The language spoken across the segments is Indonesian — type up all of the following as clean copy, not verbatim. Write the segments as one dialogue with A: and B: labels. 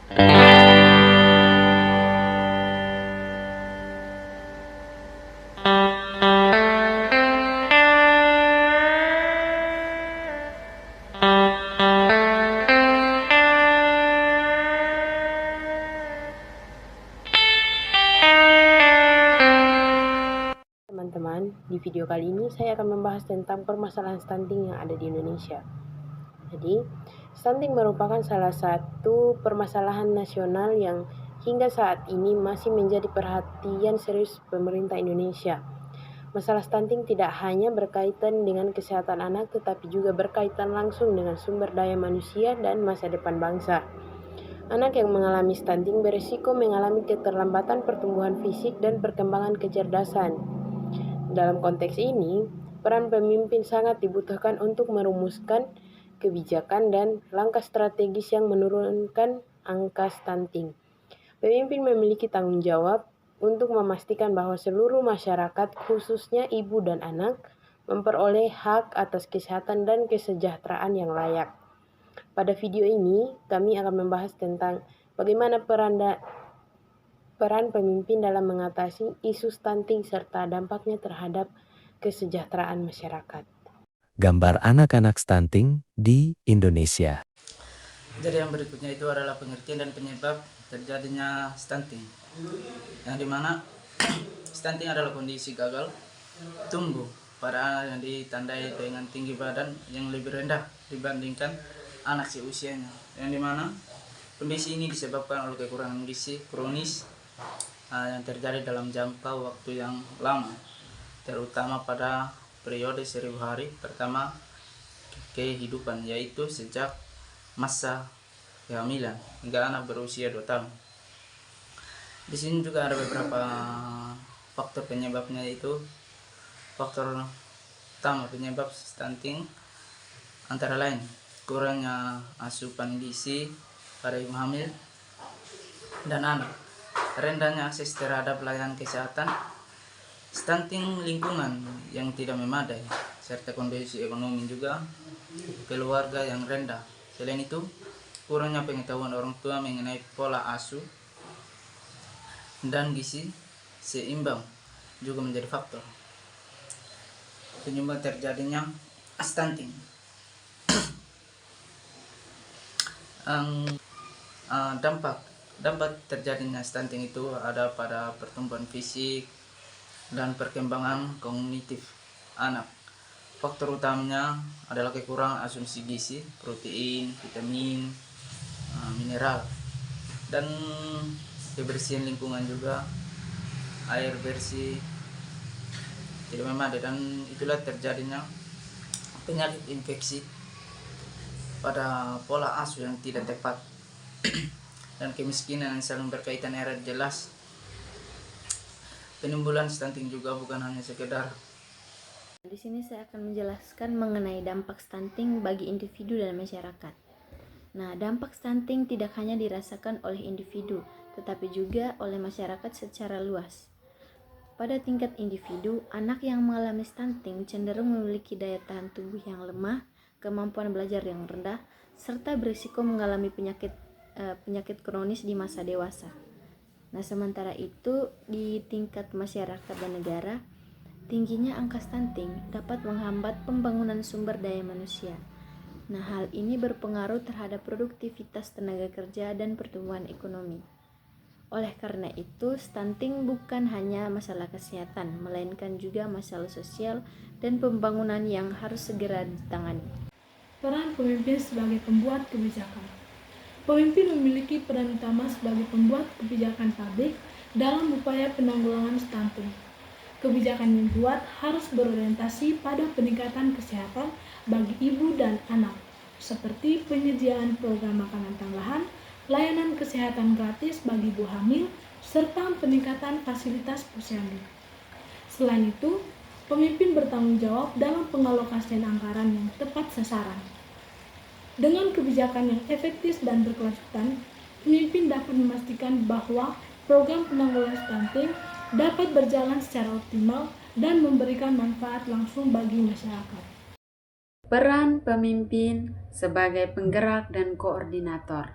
A: Teman-teman, di video kali ini saya akan membahas tentang permasalahan stunting yang ada di Indonesia. Jadi, stunting merupakan salah satu permasalahan nasional yang hingga saat ini masih menjadi perhatian serius pemerintah Indonesia. Masalah stunting tidak hanya berkaitan dengan kesehatan anak, tetapi juga berkaitan langsung dengan sumber daya manusia dan masa depan bangsa. Anak yang mengalami stunting berisiko mengalami keterlambatan pertumbuhan fisik dan perkembangan kecerdasan. Dalam konteks ini, peran pemimpin sangat dibutuhkan untuk merumuskan kebijakan dan langkah strategis yang menurunkan angka stunting. Pemimpin memiliki tanggung jawab untuk memastikan bahwa seluruh masyarakat, khususnya ibu dan anak, memperoleh hak atas kesehatan dan kesejahteraan yang layak. Pada video ini, kami akan membahas tentang bagaimana peran pemimpin dalam mengatasi isu stunting serta dampaknya terhadap kesejahteraan masyarakat.
B: Gambar anak-anak stunting di Indonesia.
C: Jadi yang berikutnya itu adalah pengertian dan penyebab terjadinya stunting, yang dimana stunting adalah kondisi gagal tumbuh pada anak yang ditandai dengan tinggi badan yang lebih rendah dibandingkan anak seusianya, yang dimana kondisi ini disebabkan oleh kekurangan gizi kronis yang terjadi dalam jangka waktu yang lama, terutama pada periode 1000 hari pertama kehidupan, yaitu sejak masa kehamilan hingga anak berusia 2 tahun. Di sini juga ada beberapa faktor penyebabnya, yaitu faktor utama penyebab stunting antara lain kurangnya asupan gizi pada ibu hamil dan anak, rendahnya akses terhadap layanan kesehatan, stunting lingkungan yang tidak memadai, serta kondisi ekonomi juga keluarga yang rendah. Selain itu, kurangnya pengetahuan orang tua mengenai pola asuh dan gizi seimbang juga menjadi faktor penyebab terjadinya stunting. Dampak terjadinya stunting itu ada pada pertumbuhan fisik dan perkembangan kognitif anak. Faktor utamanya adalah kekurangan asumsi gizi, protein, vitamin, mineral, dan kebersihan lingkungan juga, air bersih tidak memadai, dan itulah terjadinya penyakit infeksi pada pola asuh yang tidak tepat dan kemiskinan yang saling berkaitan erat. Jelas penimbulan stunting juga bukan hanya sekedar.
D: Di sini saya akan menjelaskan mengenai dampak stunting bagi individu dan masyarakat. Nah, dampak stunting tidak hanya dirasakan oleh individu, tetapi juga oleh masyarakat secara luas. Pada tingkat individu, anak yang mengalami stunting cenderung memiliki daya tahan tubuh yang lemah, kemampuan belajar yang rendah, serta berisiko mengalami penyakit kronis di masa dewasa. Nah, sementara itu di tingkat masyarakat dan negara, tingginya angka stunting dapat menghambat pembangunan sumber daya manusia. Nah, hal ini berpengaruh terhadap produktivitas tenaga kerja dan pertumbuhan ekonomi. Oleh karena itu, stunting bukan hanya masalah kesehatan, melainkan juga masalah sosial dan pembangunan yang harus segera ditangani.
E: Peran pemimpin sebagai pembuat kebijakan. Pemimpin memiliki peran utama sebagai pembuat kebijakan publik dalam upaya penanggulangan stunting. Kebijakan yang dibuat harus berorientasi pada peningkatan kesehatan bagi ibu dan anak, seperti penyediaan program makanan tambahan, layanan kesehatan gratis bagi ibu hamil, serta peningkatan fasilitas posyandu. Selain itu, pemimpin bertanggung jawab dalam pengalokasian anggaran yang tepat sasaran. Dengan kebijakan yang efektif dan berkelanjutan, pemimpin dapat memastikan bahwa program penanggulangan stunting dapat berjalan secara optimal dan memberikan manfaat langsung bagi masyarakat.
F: Peran pemimpin sebagai penggerak dan koordinator.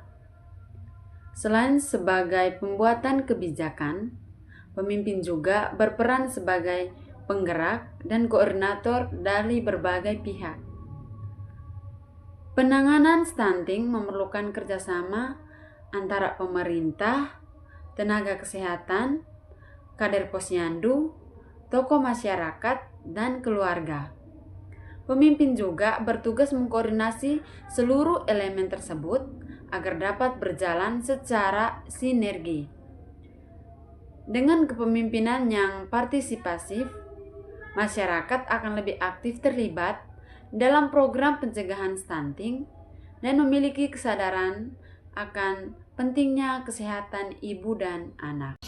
F: Selain sebagai pembuatan kebijakan, pemimpin juga berperan sebagai penggerak dan koordinator dari berbagai pihak. Penanganan stunting memerlukan kerjasama antara pemerintah, tenaga kesehatan, kader posyandu, tokoh masyarakat, dan keluarga. Pemimpin juga bertugas mengkoordinasi seluruh elemen tersebut agar dapat berjalan secara sinergi. Dengan kepemimpinan yang partisipatif, masyarakat akan lebih aktif terlibat dalam program pencegahan stunting dan memiliki kesadaran akan pentingnya kesehatan ibu dan anak.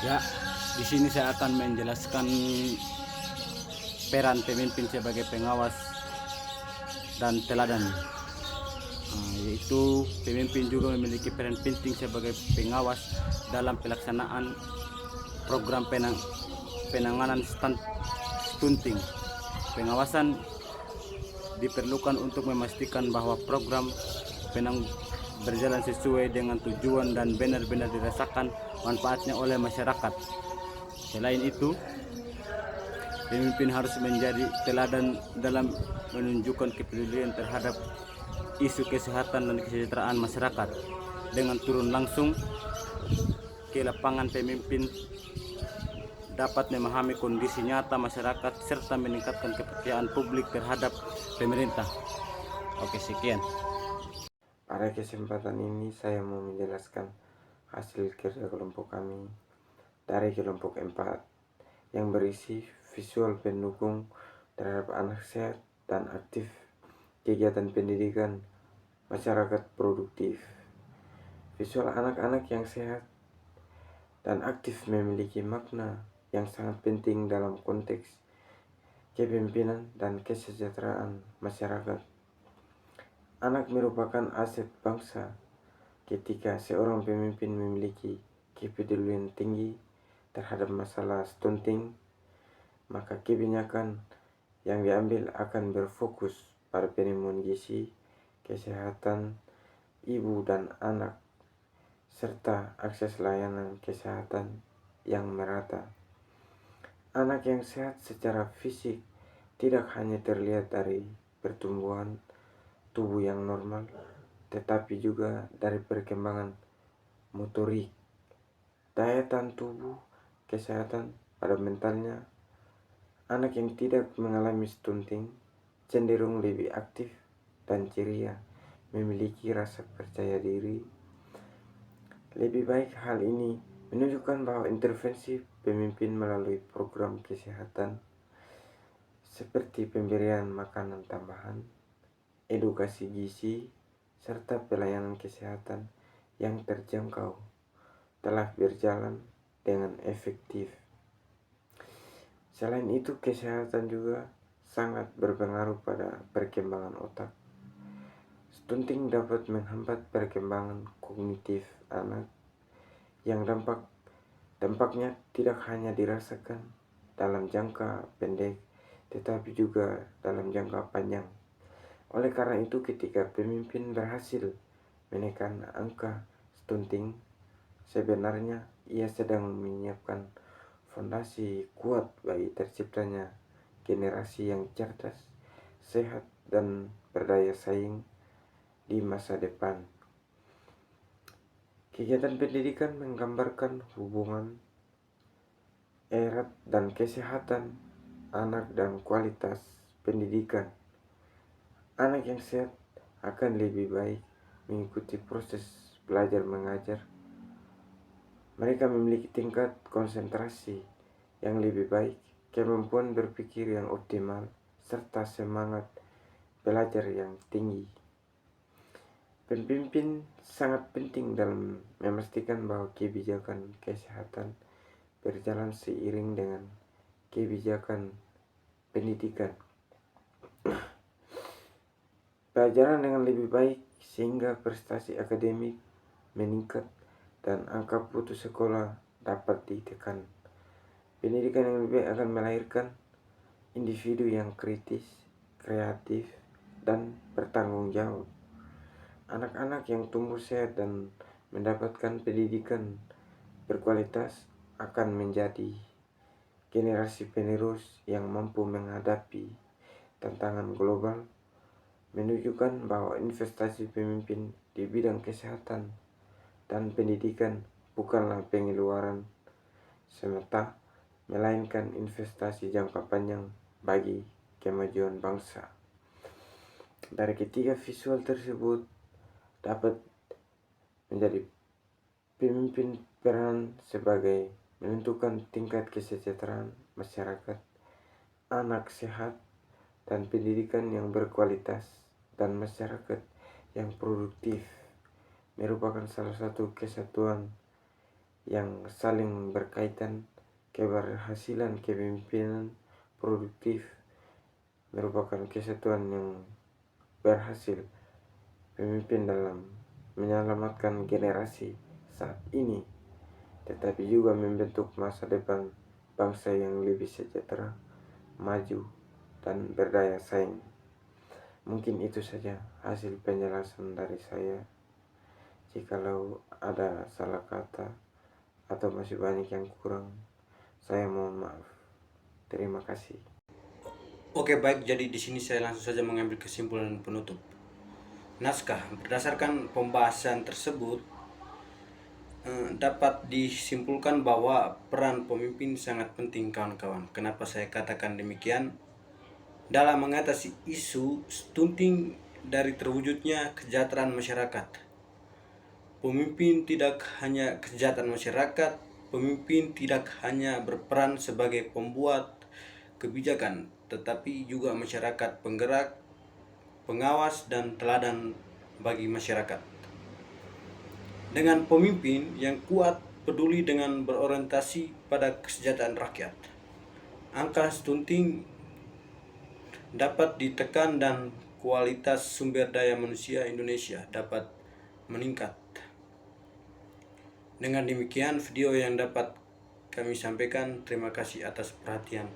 G: Ya, di sini saya akan menjelaskan peran pemimpin sebagai pengawas dan teladan. Yaitu pemimpin juga memiliki peran penting sebagai pengawas dalam pelaksanaan program penanganan stunting. Pengawasan diperlukan untuk memastikan bahwa program berjalan sesuai dengan tujuan dan benar-benar dirasakan manfaatnya oleh masyarakat. Selain itu, pemimpin harus menjadi teladan dalam menunjukkan kepedulian terhadap isu kesehatan dan kesejahteraan masyarakat. Dengan turun langsung ke lapangan, pemimpin dapat memahami kondisi nyata masyarakat serta meningkatkan kepercayaan publik terhadap pemerintah. Oke, sekian.
H: Pada kesempatan ini saya mau menjelaskan hasil kerja kelompok kami dari kelompok 4 yang berisi visual pendukung terhadap anak sehat dan aktif, kegiatan pendidikan, masyarakat produktif. Visual anak-anak yang sehat dan aktif memiliki makna yang sangat penting dalam konteks kepemimpinan dan kesejahteraan masyarakat. Anak merupakan aset bangsa. Ketika seorang pemimpin memiliki kepedulian tinggi terhadap masalah stunting, maka kebijakan yang diambil akan berfokus pada penemuan gizi, kesehatan ibu dan anak, serta akses layanan kesehatan yang merata. Anak yang sehat secara fisik tidak hanya terlihat dari pertumbuhan tubuh yang normal, tetapi juga dari perkembangan motorik, daya tahan tubuh, kesehatan pada mentalnya. Anak yang tidak mengalami stunting cenderung lebih aktif dan ceria, memiliki rasa percaya diri lebih baik. Hal ini menunjukkan bahwa intervensi pemimpin melalui program kesehatan seperti pemberian makanan tambahan, edukasi gizi, serta pelayanan kesehatan yang terjangkau telah berjalan dengan efektif. Selain itu, kesehatan juga sangat berpengaruh pada perkembangan otak. Stunting dapat menghambat perkembangan kognitif anak yang dampaknya tidak hanya dirasakan dalam jangka pendek, tetapi juga dalam jangka panjang. Oleh karena itu, ketika pemimpin berhasil menekan angka stunting, sebenarnya ia sedang menyiapkan fondasi kuat bagi terciptanya generasi yang cerdas, sehat, dan berdaya saing di masa depan. Kegiatan pendidikan menggambarkan hubungan erat dan kesehatan anak dan kualitas pendidikan. Anak yang sehat akan lebih baik mengikuti proses belajar mengajar. Mereka memiliki tingkat konsentrasi yang lebih baik, kemampuan berpikir yang optimal, serta semangat belajar yang tinggi. Pemimpin sangat penting dalam memastikan bahwa kebijakan kesehatan berjalan seiring dengan kebijakan pendidikan. Pelajaran dengan lebih baik sehingga prestasi akademik meningkat dan angka putus sekolah dapat ditekan. Pendidikan yang lebih baik akan melahirkan individu yang kritis, kreatif, dan bertanggung jawab. Anak-anak yang tumbuh sehat dan mendapatkan pendidikan berkualitas akan menjadi generasi penerus yang mampu menghadapi tantangan global, menunjukkan bahwa investasi pemimpin di bidang kesehatan dan pendidikan bukanlah pengeluaran semata, melainkan investasi jangka panjang bagi kemajuan bangsa. Dari ketiga visual tersebut dapat menjadi pemimpin peran sebagai menentukan tingkat kesejahteraan masyarakat, anak sehat, dan pendidikan yang berkualitas, dan masyarakat yang produktif merupakan salah satu kesatuan yang saling berkaitan. Keberhasilan kepemimpinan produktif merupakan kesatuan yang berhasil pemimpin dalam menyelamatkan generasi saat ini, tetapi juga membentuk masa depan bangsa yang lebih sejahtera, maju, dan berdaya saing. Mungkin itu saja hasil penjelasan dari saya. Jikalau ada salah kata atau masih banyak yang kurang, saya mohon maaf. Terima kasih.
I: Oke, baik, jadi di sini saya langsung saja mengambil kesimpulan penutup. Naskah berdasarkan pembahasan tersebut dapat disimpulkan bahwa peran pemimpin sangat penting, kawan-kawan. Kenapa saya katakan demikian? Dalam mengatasi isu stunting dari terwujudnya kesejahteraan masyarakat. Pemimpin tidak hanya kesejahteraan masyarakat, pemimpin tidak hanya berperan sebagai pembuat kebijakan, tetapi juga masyarakat penggerak, pengawas, dan teladan bagi masyarakat. Dengan pemimpin yang kuat, peduli dengan berorientasi pada kesejahteraan rakyat, angka stunting dapat ditekan dan kualitas sumber daya manusia Indonesia dapat meningkat. Dengan demikian video yang dapat kami sampaikan. Terima kasih atas perhatian.